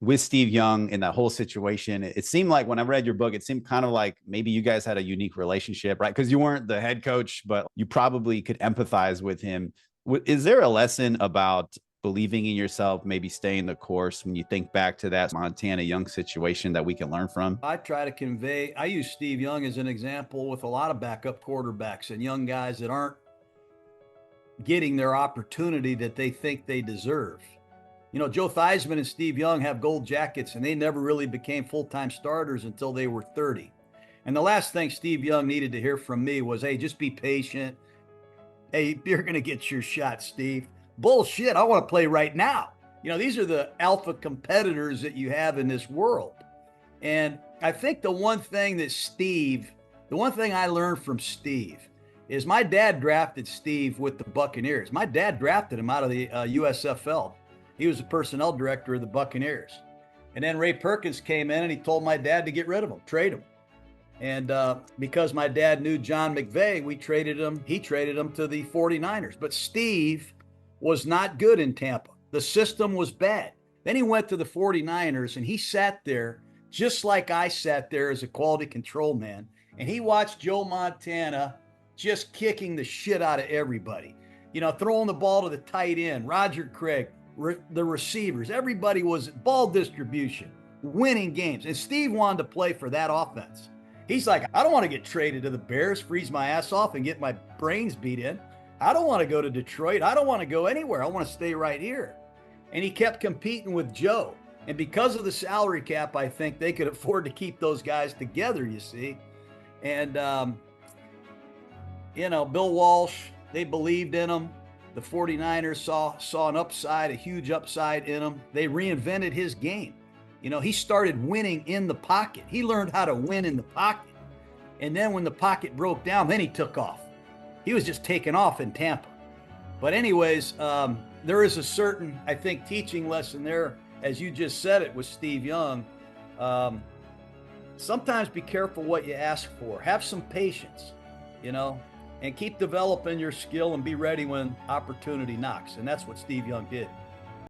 with Steve Young in that whole situation, it seemed like when I read your book, it seemed kind of like maybe you guys had a unique relationship, right? Because you weren't the head coach, but you probably could empathize with him. Is there a lesson about believing in yourself, maybe staying the course when you think back to that Montana Young situation that we can learn from? I try to convey, I use Steve Young as an example with a lot of backup quarterbacks and young guys that aren't getting their opportunity that they think they deserve. You know, Joe Theismann and Steve Young have gold jackets, and they never really became full-time starters until they were 30. And the last thing Steve Young needed to hear from me was, hey, just be patient. Hey, you're going to get your shot, Steve. Bullshit. I want to play right now. You know, these are the alpha competitors that you have in this world. And I think the one thing I learned from Steve is my dad drafted Steve with the Buccaneers. My dad drafted him out of the USFL. He was the personnel director of the Buccaneers. And then Ray Perkins came in and he told my dad to get rid of him, trade him. And because my dad knew John McVay, he traded him to the 49ers. But Steve was not good in Tampa. The system was bad. Then he went to the 49ers and he sat there just like I sat there as a quality control man. And he watched Joe Montana just kicking the shit out of everybody. You know, throwing the ball to the tight end, Roger Craig, the receivers. Everybody was ball distribution, winning games. And Steve wanted to play for that offense. He's like, I don't want to get traded to the Bears, freeze my ass off, and get my brains beat in. I don't want to go to Detroit. I don't want to go anywhere. I want to stay right here. And he kept competing with Joe. And because of the salary cap, I think they could afford to keep those guys together, you see. And, you know, Bill Walsh, they believed in him. The 49ers saw an upside, a huge upside in him. They reinvented his game. You know, he started winning in the pocket. He learned how to win in the pocket. And then when the pocket broke down, then he took off. He was just taking off in Tampa. But anyways, there is a certain, I think, teaching lesson there, as you just said it with Steve Young. Sometimes be careful what you ask for. Have some patience, you know, and keep developing your skill and be ready when opportunity knocks. And that's what Steve Young did.